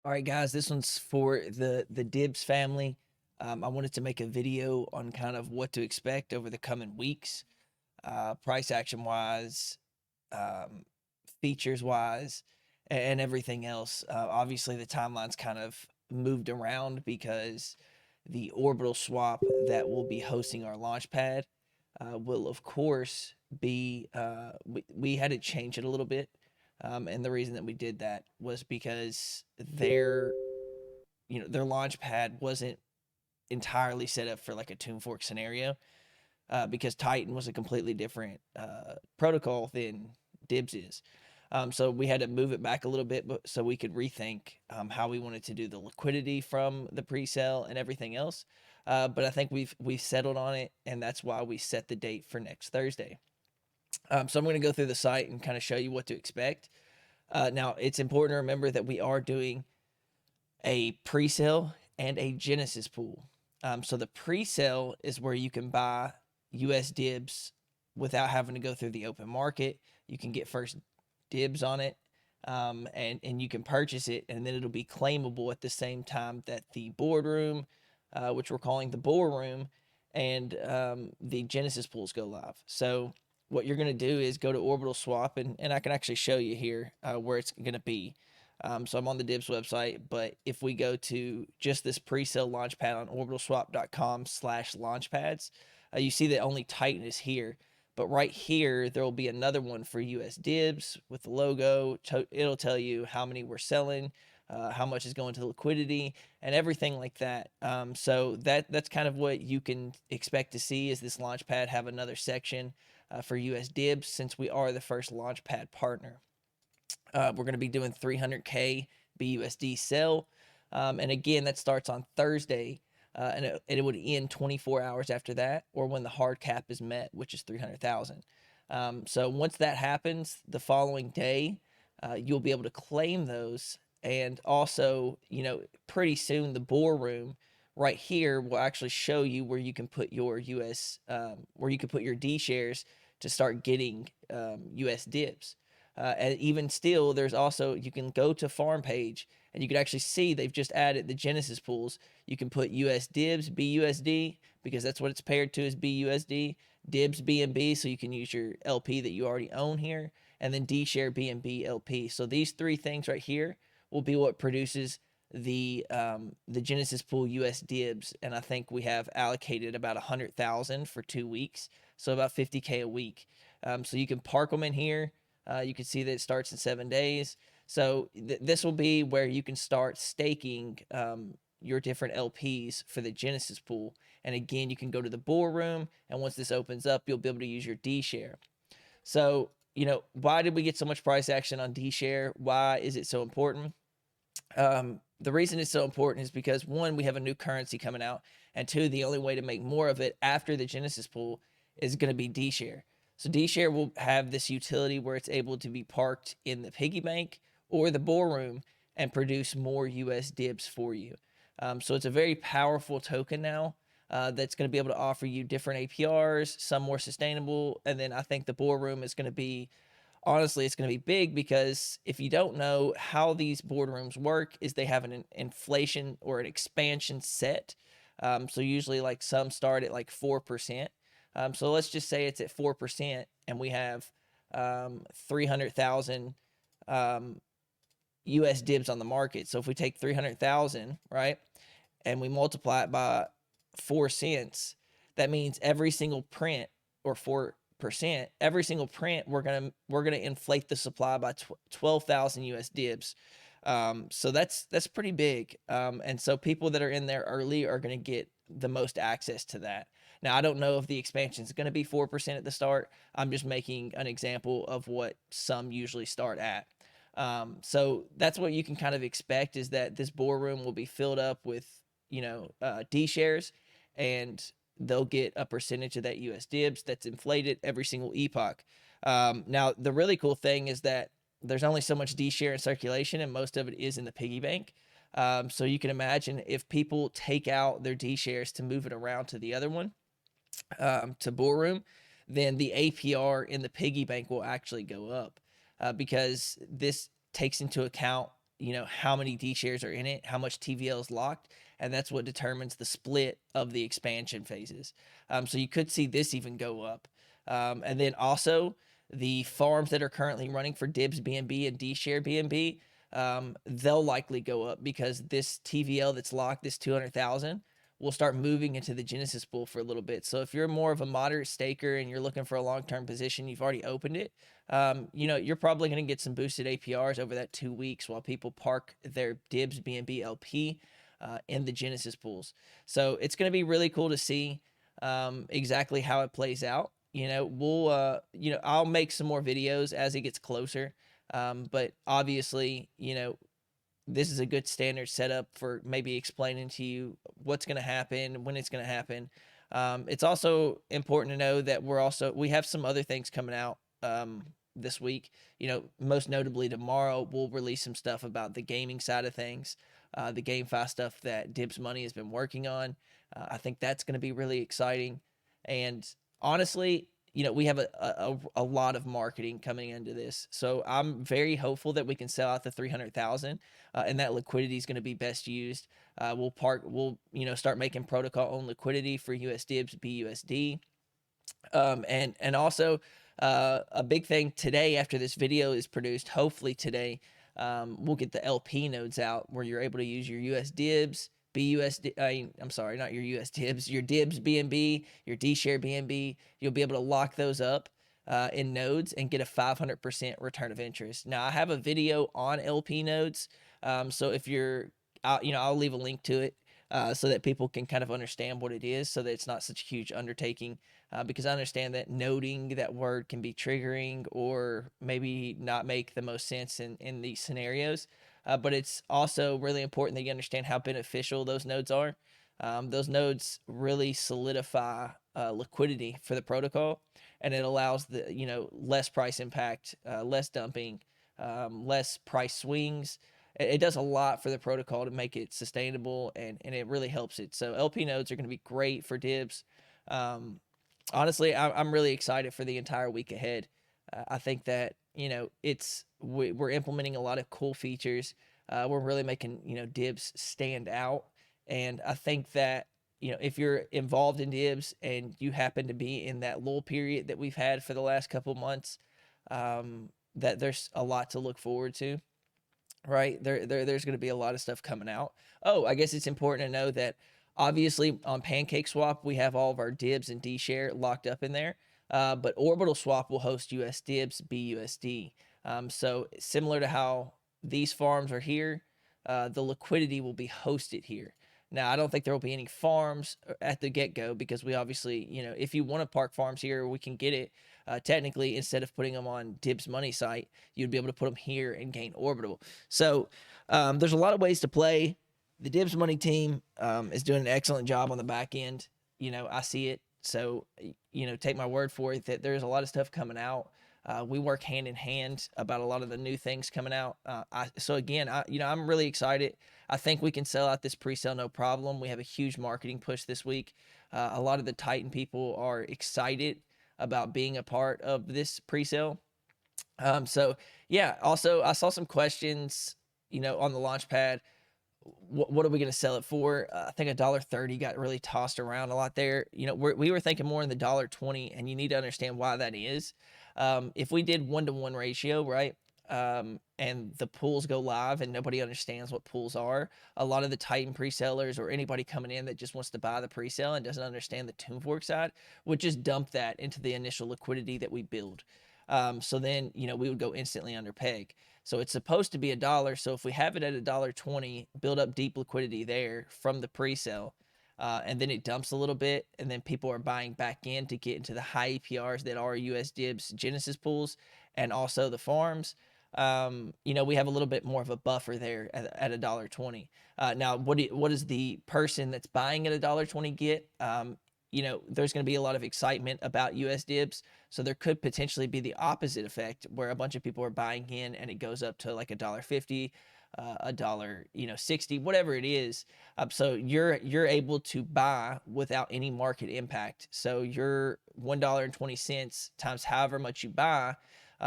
All right, guys, this one's for the Dibs family. I wanted to make a video on kind of what to expect over the coming weeks, price action wise, um, features wise, and everything else. Obviously, the timeline's kind of moved around because the orbital swap that will be hosting our launch pad will, of course, be. We had to change it a little bit. And the reason that we did that was because their launch pad wasn't entirely set up for like a Tomb Fork scenario because Titan was a completely different protocol than Dibs is. So we had to move it back a little bit, so we could rethink how we wanted to do the liquidity from the pre-sale and everything else. But I think we've settled on it, and that's why we set the date for next Thursday. So I'm going to go through the site and kind of show you what to expect. Now it's important to remember that we are doing a pre-sale and a Genesis pool. So the pre-sale is where you can buy US dibs without having to go through the open market. You can get first dibs on it, and you can purchase it, and then it'll be claimable at the same time that the boardroom, which we're calling the Boardroom, and the Genesis pools go live. So what you're going to do is go to Orbital Swap, and I can actually show you here where it's going to be. So I'm on the Dibs website, but if we go to just this pre-sale launchpad on orbitalswap.com/launchpads, you see that only Titan is here. But right here, there will be another one for US Dibs with the logo. It'll tell you how many we're selling, how much is going to liquidity, and everything like that. So that's kind of what you can expect to see is this launchpad have another section for US Dibs since we are the first launchpad partner. We're going to be doing 300K BUSD sell. And again, that starts on Thursday, and it would end 24 hours after that, or when the hard cap is met, which is 300,000. So once that happens, the following day, you'll be able to claim those. And also, pretty soon the Boardroom right here will actually show you where you can put your where you can put your D shares to start getting US dibs. And even still, there's also, you can go to farm page and you can actually see they've just added the Genesis pools. You can put US dibs, BUSD, because that's what it's paired to is BUSD, dibs BNB, so you can use your LP that you already own here, and then D share BNB LP. So these three things right here will be what produces the Genesis pool US dibs, and I think we have allocated about 100,000 for 2 weeks, so about 50K a week. So you can park them in here. You can see that it starts in 7 days. So this will be where you can start staking your different LPs for the Genesis pool. And again, you can go to the Boardroom, and once this opens up, you'll be able to use your D share. So, why did we get so much price action on D share? Why is it so important? The reason it's so important is because one, we have a new currency coming out, and two, the only way to make more of it after the Genesis pool is going to be D share. So D share will have this utility where it's able to be parked in the piggy bank or the Boardroom and produce more US dibs for you. So it's a very powerful token now that's going to be able to offer you different APRs, some more sustainable, and then I think the Boardroom is going to be, honestly, it's going to be big because if you don't know how these boardrooms work, is they have an inflation or an expansion set. So usually, like some start at like 4%. So let's just say it's at 4%, and we have 300,000 US dibs on the market. So if we take 300,000, right, and we multiply it by 4 cents, that means every single print, or 4%, every single print, we're gonna inflate the supply by 12,000 US dibs. So that's pretty big. And so people that are in there early are gonna get the most access to that. Now I don't know if the expansion is going to be 4% at the start. I'm just making an example of what some usually start at. So that's what you can kind of expect is that this Boardroom will be filled up with D shares, and they'll get a percentage of that US dibs that's inflated every single epoch. Now the really cool thing is that there's only so much D share in circulation, and most of it is in the piggy bank. So you can imagine if people take out their D shares to move it around to the other one, to Boardroom, then the APR in the piggy bank will actually go up because this takes into account how many D shares are in it, how much TVL is locked, and that's what determines the split of the expansion phases. So you could see this even go up. And then also the farms that are currently running for Dibs BNB and D share BNB, they'll likely go up because this TVL that's locked, this 200,000, will start moving into the Genesis pool for a little bit. So if you're more of a moderate staker and you're looking for a long-term position, you've already opened it, you're probably going to get some boosted APRs over that 2 weeks while people park their Dibs BNB LP in the Genesis pools. So it's going to be really cool to see exactly how it plays out. I'll make some more videos as it gets closer. But obviously, this is a good standard setup for maybe explaining to you what's going to happen, when it's going to happen. It's also important to know that we have some other things coming out this week. Most notably tomorrow, we'll release some stuff about the gaming side of things, the GameFi stuff that Dibs Money has been working on. I think that's going to be really exciting. And honestly, we have a lot of marketing coming into this. So I'm very hopeful that we can sell out the 300,000 and that liquidity is going to be best used. We'll start making protocol owned liquidity for USDibs, BUSD. And also a big thing today after this video is produced, hopefully today, we'll get the LP nodes out where you're able to use your USDibs, I'm sorry, not your USDibs, your Dibs BNB, your D share BNB. You'll be able to lock those up in nodes and get a 500% return of interest. Now I have a video on LP nodes. So if I'll leave a link to it so that people can kind of understand what it is, so that it's not such a huge undertaking. Because I understand that noting that word can be triggering or maybe not make the most sense in these scenarios. But it's also really important that you understand how beneficial those nodes are. Those nodes really solidify liquidity for the protocol, and it allows less price impact, less dumping, less price swings. It does a lot for the protocol to make it sustainable, and it really helps it. So LP nodes are going to be great for Dibs. Honestly, I'm really excited for the entire week ahead. I think that we're implementing a lot of cool features. We're really making Dibs stand out, and I think that if you're involved in Dibs and you happen to be in that lull period that we've had for the last couple months, that there's a lot to look forward to. Right there's going to be a lot of stuff coming out. Oh, I guess it's important to know that obviously on PancakeSwap we have all of our Dibs and D share locked up in there, but Orbital Swap will host USDibs BUSD. So similar to how these farms are here, the liquidity will be hosted here. Now, I don't think there will be any farms at the get-go because we obviously, if you want to park farms here, we can get it. Technically, instead of putting them on Dibs Money site, you'd be able to put them here and gain Orbital. So there's a lot of ways to play. The Dibs Money team is doing an excellent job on the back end. I see it. So, take my word for it that there's a lot of stuff coming out. We work hand in hand about a lot of the new things coming out. I'm really excited. I think we can sell out this pre-sale no problem. We have a huge marketing push this week. A lot of the Titan people are excited about being a part of this pre-sale. Also, I saw some questions, on the launch pad. What are we going to sell it for? I think $1.30 got really tossed around a lot there. We were thinking more in the $1.20, and you need to understand why that is. If we did 1-to-1 ratio, right, and the pools go live and nobody understands what pools are, a lot of the Titan pre-sellers or anybody coming in that just wants to buy the pre-sale and doesn't understand the Tomb Fork side would just dump that into the initial liquidity that we build. So then, we would go instantly under peg. So it's supposed to be $1. So if we have it at $1.20, build up deep liquidity there from the pre-sale, and then it dumps a little bit, and then people are buying back in to get into the high APRs that are USDibs Genesis pools and also the farms. We have a little bit more of a buffer there at $1.20. Now, what does the person that's buying at $1.20 get? There's going to be a lot of excitement about USDibs. So there could potentially be the opposite effect where a bunch of people are buying in and it goes up to like $1.50, $1.60, whatever it is. So you're able to buy without any market impact. So your $1.20 times however much you buy,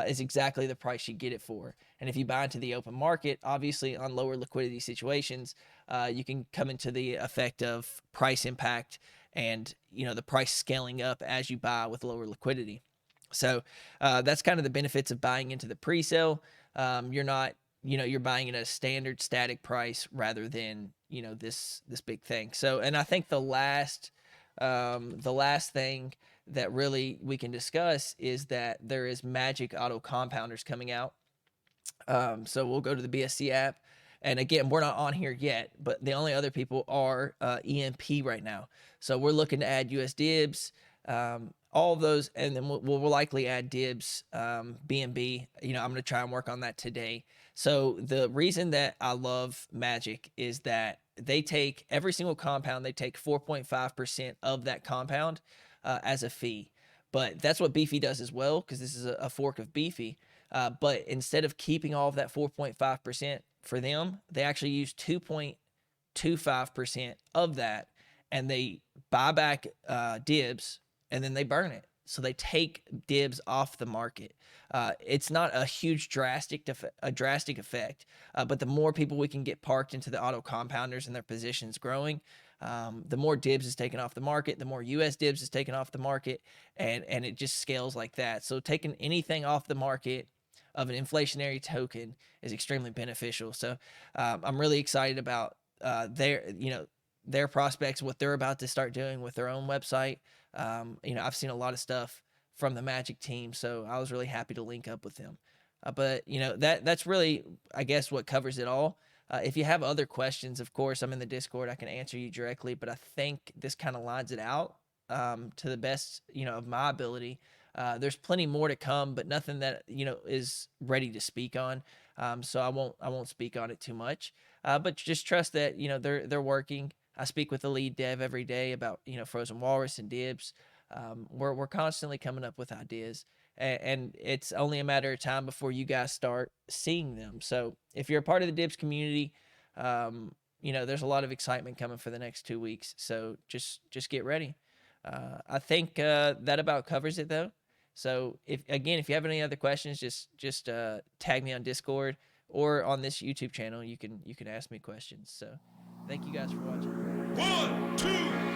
is exactly the price you get it for. And if you buy into the open market, obviously on lower liquidity situations, you can come into the effect of price impact and the price scaling up as you buy with lower liquidity. So that's kind of the benefits of buying into the pre-sale. You're not, you're buying at a standard static price rather than this big thing. So, and I think the last thing that really we can discuss is that there is magic auto compounders coming out. So we'll go to the BSC app. And again, we're not on here yet, but the only other people are EMP right now. So we're looking to add US Dibs, all of those, and then we'll likely add Dibs, BNB. I'm going to try and work on that today. So the reason that I love Magic is that they take every single compound, they take 4.5% of that compound as a fee. But that's what Beefy does as well, because this is a fork of Beefy. But instead of keeping all of that 4.5% for them, they actually use 2.25% of that, and they buy back Dibs, and then they burn it. So they take Dibs off the market. It's not a huge drastic effect, but the more people we can get parked into the auto compounders and their positions growing, the more Dibs is taken off the market, the more US Dibs is taken off the market, and it just scales like that. So taking anything off the market of an inflationary token is extremely beneficial. So I'm really excited about their prospects, what they're about to start doing with their own website. I've seen a lot of stuff from the Magic team, so I was really happy to link up with them. But that's really, I guess, what covers it all. If you have other questions, of course, I'm in the Discord. I can answer you directly, but I think this kind of lines it out to the best, of my ability. There's plenty more to come, but nothing that is ready to speak on. So I won't speak on it too much. But just trust that they're working. I speak with the lead dev every day about Frozen Walrus and Dibs. We're constantly coming up with ideas, and it's only a matter of time before you guys start seeing them. So if you're a part of the Dibs community, there's a lot of excitement coming for the next 2 weeks. So just get ready. I think that about covers it though. So if you have any other questions, just tag me on Discord or on this YouTube channel. You can ask me questions. So thank you guys for watching. 1, 2.